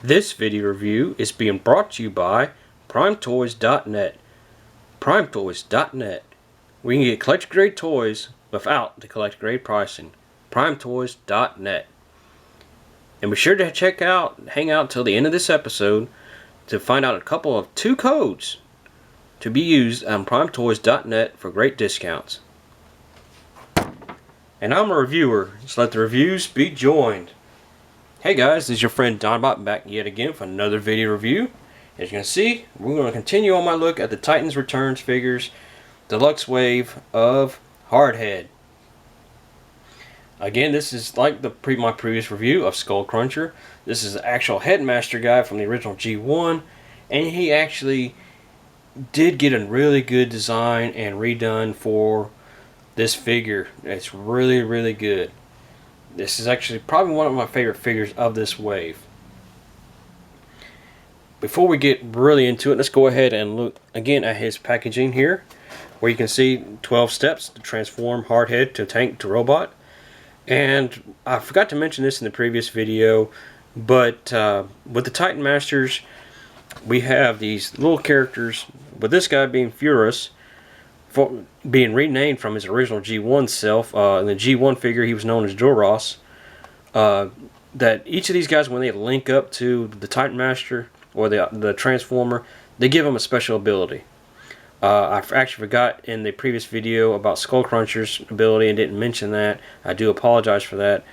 This video review is being brought to you by PrimeToys.net. PrimeToys.net. We can get collector grade toys without the collector grade pricing. PrimeToys.net. And be sure to hang out till the end of this episode to find out two codes to be used on PrimeToys.net for great discounts. And I'm a reviewer, so let the reviews be joined. Hey guys, this is your friend Donbot back yet again for another video review. As you can see, we're going to continue on my look at the Titans Returns figures deluxe wave of Hardhead. Again, this is like my previous review of Skullsmasher. This is the actual Headmaster guy from the original G1, and he actually did get a really good design and redone for this figure. It's really, really good. This is actually probably one of my favorite figures of this wave. Before we get really into it, let's go ahead and look again at his packaging here, where you can see 12 steps to transform Hardhead to tank to robot. And I forgot to mention this in the previous video, but with the Titan Masters, we have these little characters, with this guy being Furus, being renamed from his original G1 self. In the G1 figure, he was known as Duros. That each of these guys, when they link up to the Titan Master or the Transformer, they give them a special ability. I actually forgot in the previous video about Skullsmasher's ability and didn't mention that. I do apologize for that.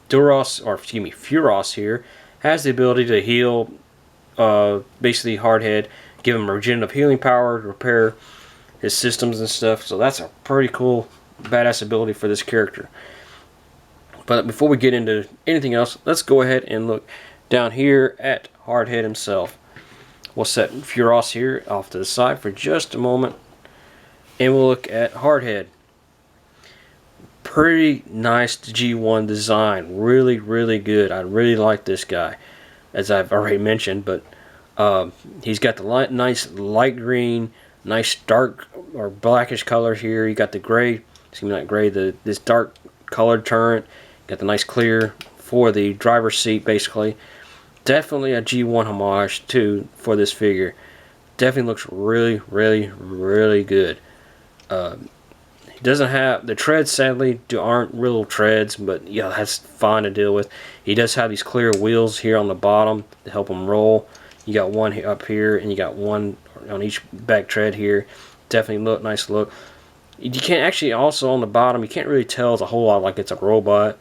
Furus here has the ability to heal, basically Hardhead, give him regenerative healing power to repair his systems and stuff. So that's a pretty cool, badass ability for this character. But before we get into anything else, let's go ahead and look down here at Hardhead himself. We'll set Furus here off to the side for just a moment, and we'll look at Hardhead. Pretty nice G1 design, really, really good. I really like this guy, as I've already mentioned. But he's got the nice light green, nice dark or blackish color here. You got the gray, excuse me, not gray, this dark colored turret. Got the nice clear for the driver's seat, basically. Definitely a G1 homage too for this figure. Definitely looks really, really, really good. He doesn't have the treads, sadly, aren't real treads, but yeah, that's fine to deal with. He does have these clear wheels here on the bottom to help him roll. You got one up here, and you got one on each back tread here. Definitely nice look. You can't actually, also on the bottom, you can't really tell it's a whole lot like it's a robot,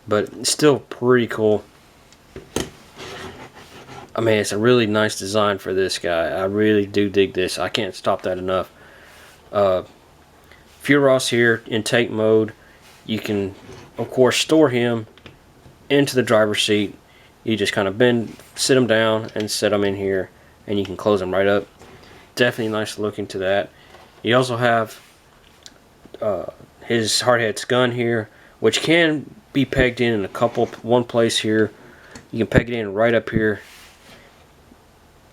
but it's still pretty cool. I mean, it's a really nice design for this guy. I really do dig this. I can't stop that enough. Furus here in tank mode. You can, of course, store him into the driver's seat. You just kind of sit him down and set him in here, and you can close him right up. Definitely nice looking to that. You also have his Hardhead's gun here, which can be pegged in one place here. You can peg it in right up here.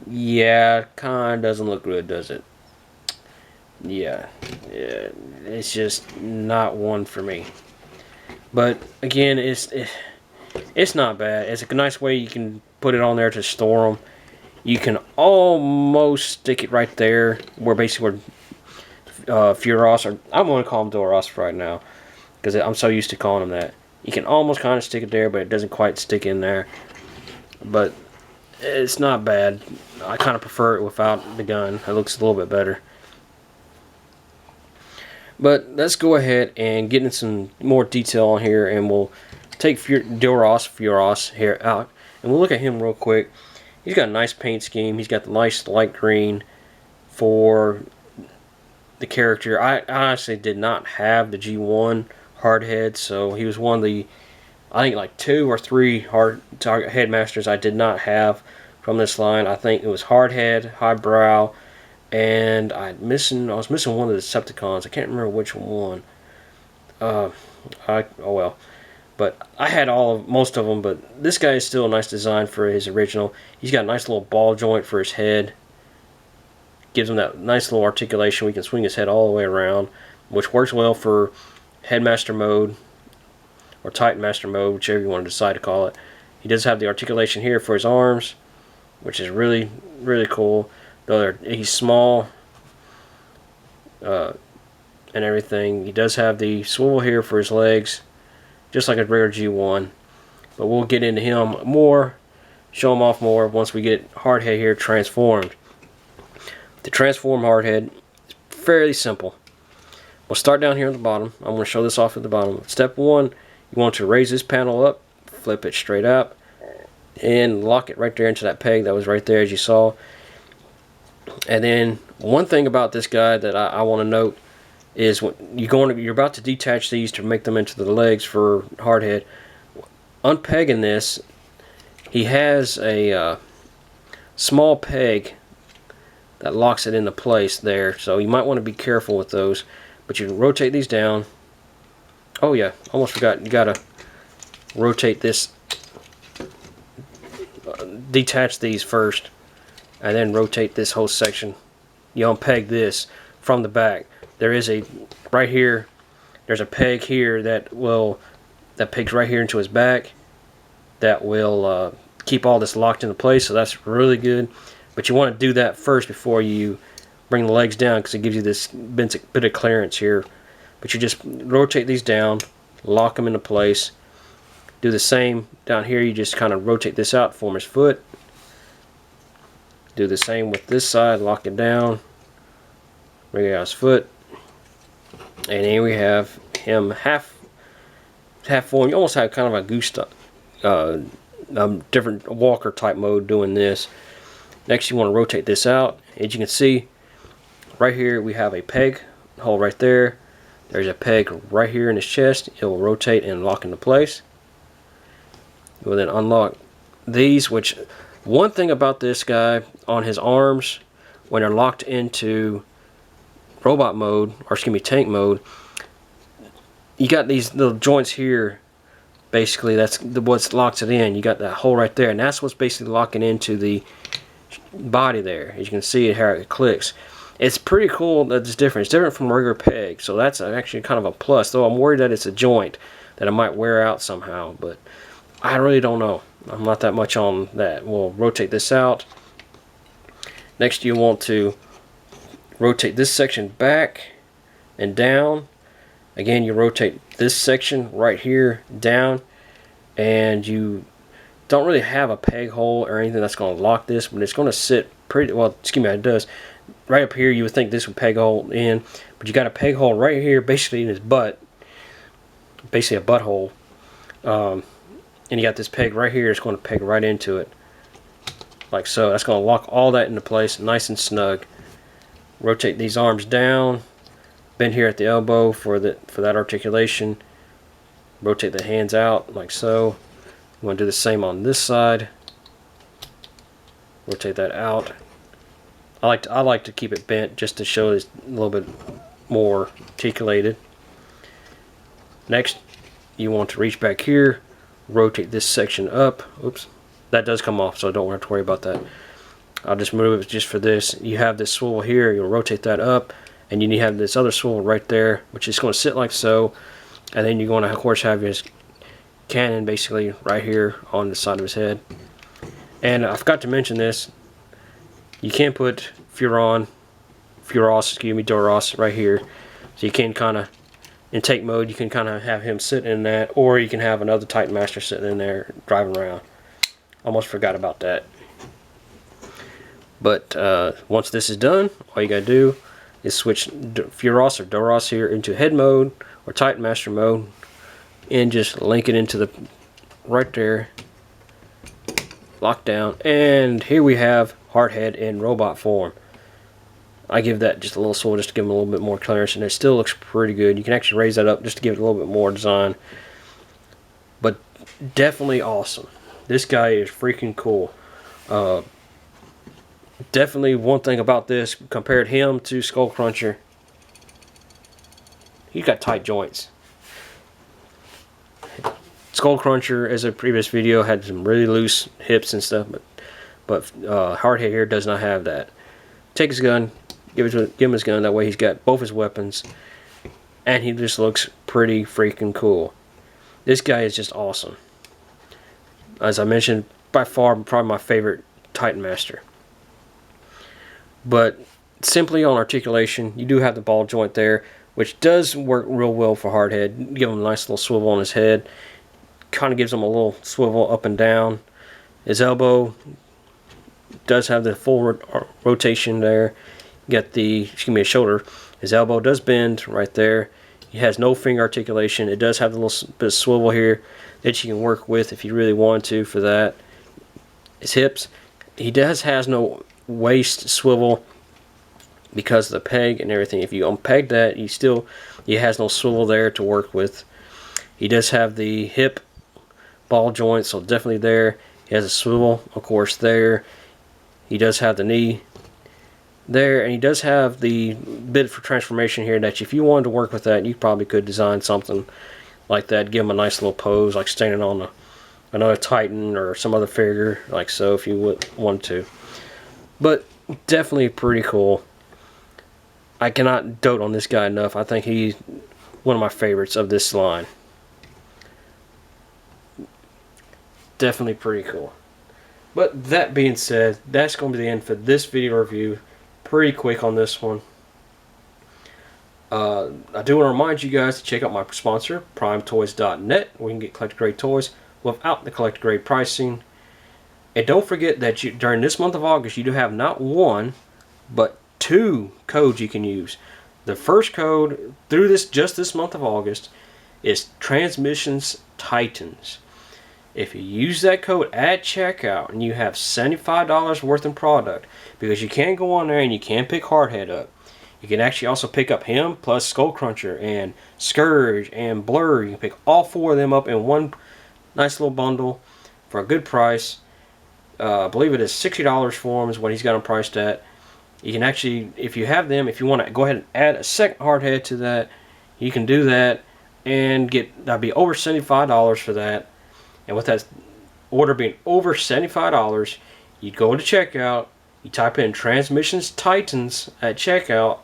Yeah, kind of doesn't look good, does it? Yeah, it's just not one for me. But again, it's not bad. It's a nice way you can put it on there to store them. You can almost stick it right there, where basically Furus, or I'm going to call him Duros right now, because I'm so used to calling him that. You can almost kind of stick it there, but it doesn't quite stick in there. But it's not bad. I kind of prefer it without the gun. It looks a little bit better. But let's go ahead and get into some more detail on here, and we'll take Furus here out, and we'll look at him real quick. He's got a nice paint scheme. He's got the nice light green for the character. I honestly did not have the G1 Hardhead, so he was one of the, I think, like 2 or 3 Headmasters I did not have from this line. I think it was Hardhead, Highbrow, and I was missing one of the Decepticons. I can't remember which one. Oh well. But I had most of them, but this guy is still a nice design for his original. He's got a nice little ball joint for his head. Gives him that nice little articulation. We can swing his head all the way around, which works well for Headmaster mode or Titan Master mode, whichever you want to decide to call it. He does have the articulation here for his arms, which is really, really cool. Though he's small and everything. He does have the swivel here for his legs, just like a rare G1. But we'll get into him more, show him off more once we get Hardhead here transformed. To transform Hardhead is fairly simple. We'll start down here at the bottom. I'm going to show this off at the bottom. Step 1, you want to raise this panel up, flip it straight up, and lock it right there into that peg that was right there as you saw. And then one thing about this guy that I want to note is when you're about to detach these to make them into the legs for Hardhead. Unpegging this, he has a small peg that locks it into place there, so you might want to be careful with those. But you can rotate these down. Oh yeah, almost forgot, you gotta rotate this, detach these first, and then rotate this whole section. You unpeg this from the back. There is a, right here, there's a peg here that pegs right here into his back, that will keep all this locked into place, so that's really good. But you want to do that first before you bring the legs down, because it gives you this bit of clearance here. But you just rotate these down, lock them into place. Do the same down here. You just kind of rotate this out, form his foot. Do the same with this side, lock it down, bring out his foot. And here we have him half form. You almost have kind of a goose different walker type mode doing this. Next, you want to rotate this out. As you can see, right here we have a peg hole right there. There's a peg right here in his chest. It will rotate and lock into place. We'll then unlock these, which one thing about this guy on his arms, when they're locked into robot mode, or excuse me, tank mode, you got these little joints here. Basically, that's what locks it in. You got that hole right there, and that's what's basically locking into the body there. As you can see how it clicks. It's pretty cool that it's different. It's different from a regular peg, so that's actually kind of a plus. Though I'm worried that it's a joint that it might wear out somehow, but I really don't know. I'm not that much on that. We'll rotate this out. Next, you want to rotate this section back and down. Again, you rotate this section right here down, and you don't really have a peg hole or anything that's going to lock this, but it's going to sit pretty well. Excuse me, it does. Right up here, you would think this would peg hole in, but you got a peg hole right here, basically in his butt, basically a butthole. And you got this peg right here. It's going to peg right into it, like so. That's going to lock all that into place, nice and snug. Rotate these arms down, bend here at the elbow for that articulation. Rotate the hands out like so. You want to do the same on this side. Rotate that out. I like to keep it bent just to show it's a little bit more articulated. Next, you want to reach back here, rotate this section up. Oops, that does come off, so don't have to worry about that. I'll just move it just for this. You have this swivel here, you'll rotate that up, and you have this other swivel right there, which is going to sit like so. And then you're going to, of course, have his cannon basically right here on the side of his head. And I forgot to mention this. You can put Doros right here. So you can kind of, in tank mode, you can kind of have him sitting in that, or you can have another Titan Master sitting in there driving around. Almost forgot about that. But once this is done, all you gotta do is switch Doros here into head mode or Titan Master mode, and just link it into the right there, lock down, and here we have Hardhead in robot form. I give that just a little swirl just to give him a little bit more clearance, and it still looks pretty good. You can actually raise that up just to give it a little bit more design. But definitely awesome. This guy is freaking cool. Definitely one thing about this, compared him to Skullcruncher, he's got tight joints. Skullcruncher, as a previous video, had some really loose hips and stuff, but Hardhead here does not have that. Take his gun, give him his gun. That way he's got both his weapons, and he just looks pretty freaking cool. This guy is just awesome. As I mentioned, by far probably my favorite Titan Master. But simply on articulation, you do have the ball joint there, which does work real well for Hardhead. Give him a nice little swivel on his head. Kind of gives him a little swivel up and down. His elbow does have the full rotation there. You got the, excuse me, his shoulder. His elbow does bend right there. He has no finger articulation. It does have a little bit of swivel here that you can work with if you really want to for that. His hips, he has no waist swivel because of the peg and everything. If you unpeg that, he has no swivel there to work with. He does have the hip ball joint, so definitely there. He has a swivel, of course, there. He does have the knee there, and he does have the bit for transformation here that if you wanted to work with that, you probably could design something like that. Give him a nice little pose, like standing on another Titan or some other figure, like so, if you would want to. But definitely pretty cool. I cannot dote on this guy enough. I think he's one of my favorites of this line. Definitely pretty cool. But that being said, that's going to be the end for this video review. Pretty quick on this one. I do want to remind you guys to check out my sponsor, PrimeToys.net, where you can get collector grade toys without the collector grade pricing. And don't forget that during this month of August, you do have not one, but 2 codes you can use. The first code through just this month of August is TRANSMISSIONSTITANS. If you use that code at checkout and you have $75 worth in product, because you can go on there and you can pick Hardhead up. You can actually also pick up him plus Skullsmasher and Scourge and Blurr. You can pick all 4 of them up in one nice little bundle for a good price. I believe it is $60 for him is what he's got them priced at. You can actually, if you have them, if you want to go ahead and add a second Hardhead to that, you can do that and that'd be over $75 for that. And with that order being over $75, you go to checkout, you type in TRANSMISSIONSTITANS at checkout,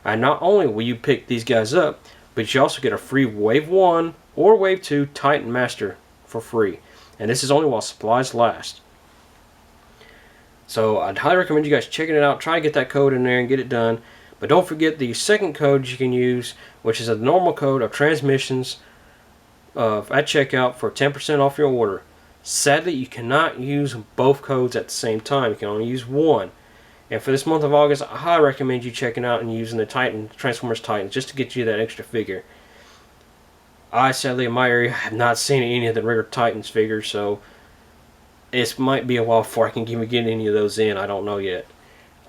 and not only will you pick these guys up, but you also get a free Wave 1 or Wave 2 Titan Master for free. And this is only while supplies last. So I'd highly recommend you guys checking it out. Try to get that code in there and get it done. But don't forget the second code you can use, which is a normal code of Transmissions at checkout for 10% off your order. Sadly, you cannot use both codes at the same time. You can only use one. And for this month of August, I highly recommend you checking out and using the Transformers Titans just to get you that extra figure. I, sadly, in my area, have not seen any of the regular Titans figures, so it might be a while before I can even get any of those in. I don't know yet.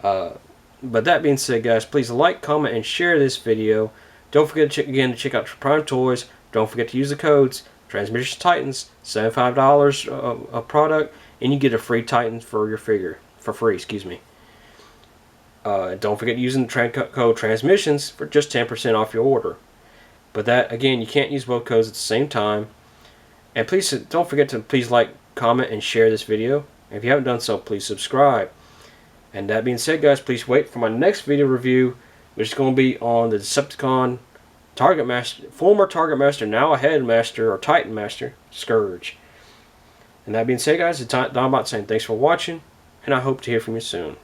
But that being said, guys, please like, comment, and share this video. Don't forget to check out Prime Toys. Don't forget to use the codes TRANSMISSIONSTITANS, $75 a product, and you get a free Titan for your figure for free. Excuse me. Don't forget using the code Transmissions for just 10% off your order. But that again, you can't use both codes at the same time. And please don't forget to please like, comment, and share this video. And if you haven't done so, please subscribe. And that being said, guys, please wait for my next video review, which is going to be on the Decepticon Target Master, former Target Master, now a Headmaster or Titan Master, Scourge. And that being said, guys, it's Donbot saying thanks for watching, and I hope to hear from you soon.